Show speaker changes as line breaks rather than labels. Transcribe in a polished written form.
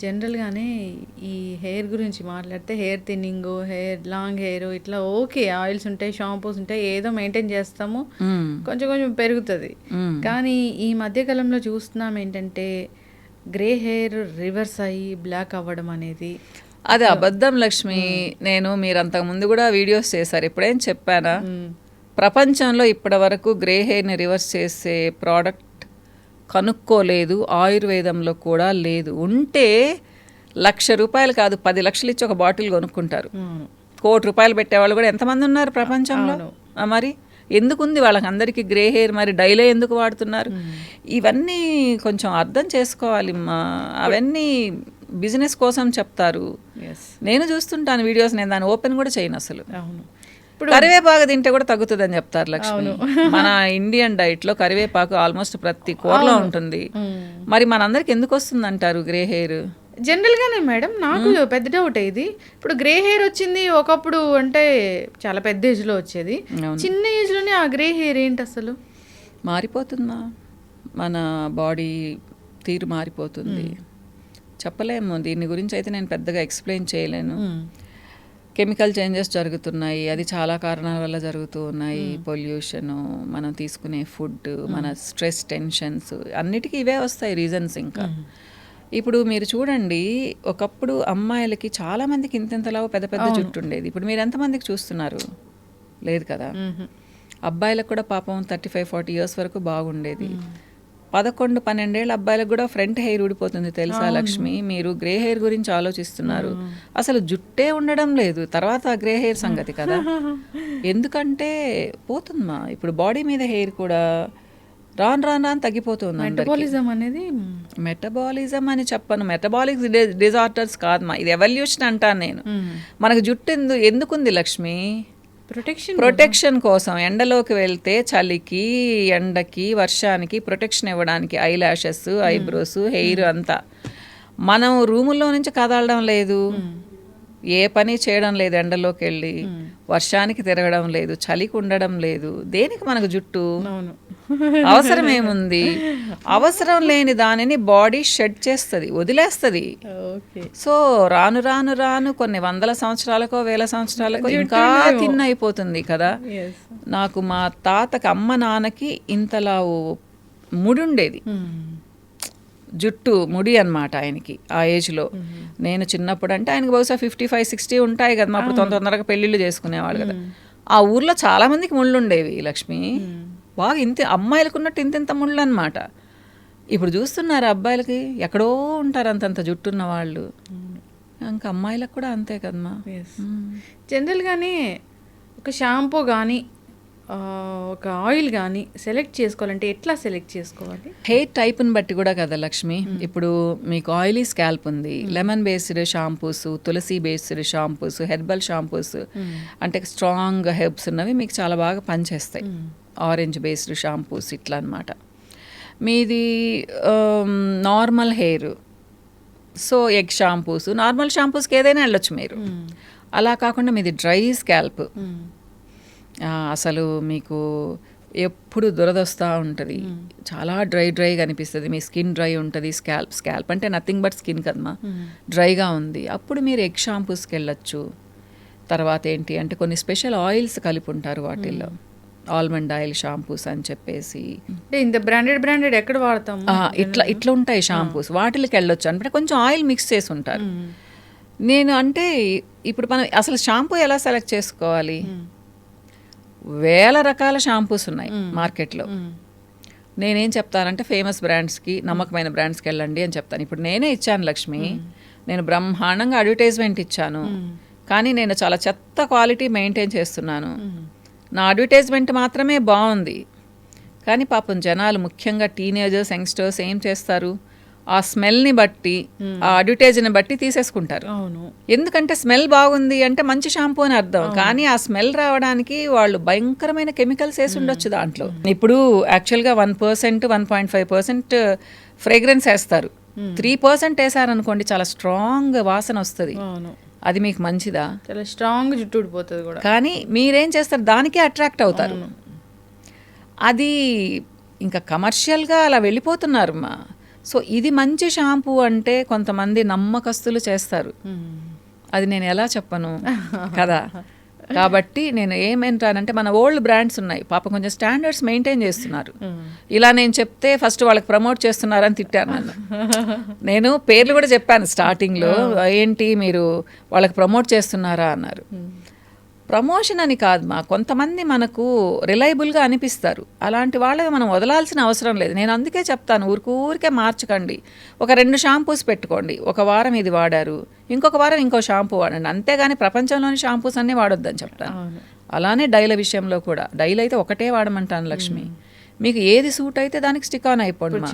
జనరల్‌గానే ఈ హెయిర్ గురించి మాట్లాడితే హెయిర్ థిన్నింగు, లాంగ్ హెయిరు ఇట్లా ఓకే. ఆయిల్స్ ఉంటాయి, షాంపూస్ ఉంటాయి. ఏదో మెయింటైన్ చేస్తాము. కొంచెం కొంచెం పెరుగుతది. కానీ ఈ మధ్య కాలంలో చూస్తున్నాం ఏంటంటే గ్రే హెయిర్ రివర్స్ అయ్యి బ్లాక్ అవ్వడం అనేది
అది అబద్ధం లక్ష్మి. నేను మీరు అంతకుముందు కూడా వీడియోస్ చేశారు. ఎప్పుడేం చెప్పానా, ప్రపంచంలో ఇప్పటి వరకు గ్రే హెయిర్ని రివర్స్ చేసే ప్రోడక్ట్ కనుక్కోలేదు. ఆయుర్వేదంలో కూడా లేదు. ఉంటే ₹1,00,000 కాదు 10 లక్షలు ఇచ్చి ఒక బాటిల్ కొనుక్కుంటారు. ₹1,00,00,000 పెట్టేవాళ్ళు కూడా ఎంతమంది ఉన్నారు ప్రపంచంలో. మరి ఎందుకుంది వాళ్ళకి అందరికీ గ్రే హెయిర్? మరి డైలీ ఎందుకు వాడుతున్నారు? ఇవన్నీ కొంచెం అర్థం చేసుకోవాలి. అవన్నీ బిజినెస్ కోసం చెప్తారు. నేను చూస్తుంటాను వీడియోస్, నేను దాన్ని ఓపెన్ కూడా చేయను అసలు. ఇప్పుడు కరివేపాకు తింటే కూడా తగ్గుతుందని చెప్తారు లక్ష్మి. మన ఇండియన్ డైట్లో కరివేపాకు ఆల్మోస్ట్ ప్రతి కూరలో ఉంటుంది. మరి మనందరికి ఎందుకు వస్తుంది అంటారు గ్రే హెయిర్?
జనరల్గానే మేడం నాకు పెద్ద డౌట్ ఇది. ఇప్పుడు గ్రే హెయిర్ వచ్చింది ఒకప్పుడు, అంటే చాలా పెద్ద ఏజ్లో వచ్చేది. చిన్న ఏజ్లోనే ఆ గ్రే హెయిర్ ఏంటి అసలు?
మారిపోతుందా, మన బాడీ తీరు మారిపోతుంది. చెప్పలేము. దీని గురించి అయితే నేను పెద్దగా ఎక్స్ప్లెయిన్ చేయలేను. కెమికల్ చేంజెస్ జరుగుతున్నాయి. అది చాలా కారణాల వల్ల జరుగుతూ ఉన్నాయి. పొల్యూషను, మనం తీసుకునే ఫుడ్, మన స్ట్రెస్, టెన్షన్స్, అన్నిటికీ ఇవే వస్తాయి రీజన్స్. ఇంకా ఇప్పుడు మీరు చూడండి, ఒకప్పుడు అమ్మాయిలకి చాలా మందికి ఇంతెంతలా పెద్ద పెద్ద జుట్టు ఉండేది. ఇప్పుడు మీరు ఎంతమందికి చూస్తున్నారు? లేదు కదా. అబ్బాయిలకు కూడా పాపం 35-40 ఇయర్స్ వరకు బాగుండేది. 11-12 ఏళ్ళ అబ్బాయిలకు కూడా ఫ్రంట్ హెయిర్ ఊడిపోతుంది తెలుసా లక్ష్మి? మీరు గ్రే హెయిర్ గురించి ఆలోచిస్తున్నారు, అసలు జుట్టే ఉండడం లేదు. తర్వాత గ్రే హెయిర్ సంగతి కదా. ఎందుకంటే పోతుందమ్మా. ఇప్పుడు బాడీ మీద హెయిర్ కూడా రాను రాను రాను తగ్గిపోతుంది.
మెటబాలిజం అనేది,
మెటబాలిజం అని చెప్పను, మెటబాలిక్ డిజార్డర్స్ కాదమ్మా, ఇది ఎవల్యూషన్ అంటాను నేను. మనకు జుట్టు ఎందుకుంది లక్ష్మి? ప్రొటెక్షన్ కోసం. ఎండలోకి వెళ్తే చలికి, ఎండకి, వర్షానికి ప్రొటెక్షన్ ఇవ్వడానికి ఐ ల్యాషెస్, ఐబ్రోస్, హెయిర్ అంతా. మనం రూముల్లో నుంచి కదలడం లేదు, ఏ పని చేయడం లేదు, ఎండలోకి వెళ్ళి వర్షానికి తిరగడం లేదు, చలికి ఉండడం లేదు. దేనికి మనకు జుట్టు? అవసరం ఏముంది? అవసరం లేని దానిని బాడీ షెడ్ చేస్తుంది, వదిలేస్తుంది. సో రాను రాను రాను కొన్ని 100 సంవత్సరాలకో 1000 సంవత్సరాలకో ఇంకా తిన్న అయిపోతుంది కదా. నాకు మా తాతకి, అమ్మ నాన్నకి ఇంతలా ముడి ఉండేది, జుట్టు ముడి అనమాట ఆయనకి ఆ ఏజ్లో. నేను చిన్నప్పుడు అంటే ఆయనకి బహుశా 55-60 ఉంటాయి కదా. అప్పుడు తొందరగా పెళ్ళిళ్ళు చేసుకునేవాళ్ళు కదా. ఆ ఊర్లో చాలా మందికి ముళ్ళు ఉండేవి లక్ష్మి. బాగా అమ్మాయిలకు ఉన్నట్టు ఇంత ముళ్ళు అనమాట. ఇప్పుడు చూస్తున్నారు అబ్బాయిలకి ఎక్కడో ఉంటారు అంతంత జుట్టున్న వాళ్ళు. ఇంకా అమ్మాయిలకు కూడా అంతే కదమ్మా.
జనరల్గానే ఒక షాంపూ కానీ ఒక ఆయిల్ కానీ సెలెక్ట్ చేసుకోవాలంటే ఎట్లా సెలెక్ట్ చేసుకోవాలి?
హెయిర్ టైప్ని బట్టి కూడా కదా లక్ష్మి. ఇప్పుడు మీకు ఆయిలీ స్కాల్ప్ ఉంది, లెమన్ బేస్డ్ షాంపూస్, తులసి బేస్డ్ షాంపూస్, హెర్బల్ షాంపూస్, అంటే స్ట్రాంగ్ హెర్బ్స్ ఉన్నవి మీకు చాలా బాగా పనిచేస్తాయి. ఆరెంజ్ బేస్డ్ షాంపూస్ ఇట్లా అనమాట. మీది normal hair, so egg shampoos, normal షాంపూస్కి ఏదైనా వెళ్ళొచ్చు మీరు. అలా కాకుండా మీది డ్రై స్కాల్ప్, అసలు మీకు ఎప్పుడు దురదొస్తూ ఉంటుంది, చాలా డ్రైగా అనిపిస్తుంది, మీ స్కిన్ డ్రై ఉంటుంది. స్కాల్ప్ అంటే నథింగ్ బట్ స్కిన్ కదమ్మా, డ్రైగా ఉంది. అప్పుడు మీరు ఎగ్ షాంపూస్కి వెళ్ళొచ్చు. తర్వాత ఏంటి అంటే కొన్ని స్పెషల్ ఆయిల్స్ కలిపి ఉంటారు వాటిల్లో, ఆల్మండ్ ఆయిల్ షాంపూస్ అని చెప్పేసి.
ఇంత బ్రాండెడ్ ఎక్కడ వాడతాం?
ఇట్లా ఉంటాయి షాంపూస్, వాటికి వెళ్ళొచ్చు. అంటే కొంచెం ఆయిల్ మిక్స్ చేసి ఉంటారు. నేను అంటే ఇప్పుడు మనం అసలు షాంపూ ఎలా సెలెక్ట్ చేసుకోవాలి? 1000 రకాల షాంపూస్ ఉన్నాయి మార్కెట్లో. నేనేం చెప్తానంటే ఫేమస్ బ్రాండ్స్కి, నమ్మకమైన బ్రాండ్స్కి వెళ్ళండి అని చెప్తాను. ఇప్పుడు నేనే ఇచ్చాను లక్ష్మి, నేను బ్రహ్మాండంగా అడ్వర్టైజ్మెంట్ ఇచ్చాను, కానీ నేను చాలా చెత్త క్వాలిటీ మెయింటైన్ చేస్తున్నాను. నా అడ్వర్టైజ్మెంట్ మాత్రమే బాగుంది, కానీ పాపం జనాలు, ముఖ్యంగా టీనేజర్స్, యంగ్స్టర్స్ ఏం చేస్తారు, ఆ స్మెల్ని బట్టి, ఆ అడ్వర్టైజ్ని బట్టి తీసేసుకుంటారు. ఎందుకంటే స్మెల్ బాగుంది అంటే మంచి షాంపూ అని అర్థం, కానీ ఆ స్మెల్ రావడానికి వాళ్ళు భయంకరమైన కెమికల్స్ వేసి ఉండొచ్చు దాంట్లో. ఇప్పుడు యాక్చువల్గా 1%, 1.5% ఫ్రేగ్రెన్స్ వేస్తారు. 3% వేసారనుకోండి, చాలా స్ట్రాంగ్ వాసన వస్తుంది. అది మీకు మంచిదా?
చాలా స్ట్రాంగ్ జుట్టు ఊడిపోతుంది కూడా.
కానీ మీరేం చేస్తారు, దానికే అట్రాక్ట్ అవుతారు. అది ఇంకా కమర్షియల్గా అలా వెళ్ళిపోతున్నారు మా. సో ఇది మంచి షాంపూ అంటే కొంతమంది నమ్మకస్తులు చేస్తారు, అది నేను ఎలా చెప్పను కదా. కాబట్టి నేను ఏమంటానంటే మన ఓల్డ్ బ్రాండ్స్ ఉన్నాయి, పాప కొంచెం స్టాండర్డ్స్ మెయింటైన్ చేస్తున్నారు. ఇలా నేను చెప్తే ఫస్ట్ వాళ్ళకి ప్రమోట్ చేస్తున్నారని తిట్టాను నన్ను. నేను పేర్లు కూడా చెప్పాను స్టార్టింగ్లో, ఏంటి మీరు వాళ్ళకి ప్రమోట్ చేస్తున్నారా అన్నారు. ప్రమోషన్ అని కాదు మా, కొంతమంది మనకు రిలయబుల్గా అనిపిస్తారు, అలాంటి వాళ్ళని మనం వదలాల్సిన అవసరం లేదు. నేను అందుకే చెప్తాను, ఊరికే మార్చకండి. ఒక 2 షాంపూస్ పెట్టుకోండి, ఒక వారం ఇది వాడారు, ఇంకొక వారం ఇంకో షాంపూ వాడండి, అంతేగాని ప్రపంచంలోని షాంపూస్ అన్నీ వాడొద్దని చెప్తాను. అలానే డైల విషయంలో కూడా, డైల్ అయితే ఒకటే వాడమంటాను లక్ష్మి, మీకు ఏది సూట్ అయితే దానికి స్టిక్ ఆన్ అయిపోండి మా.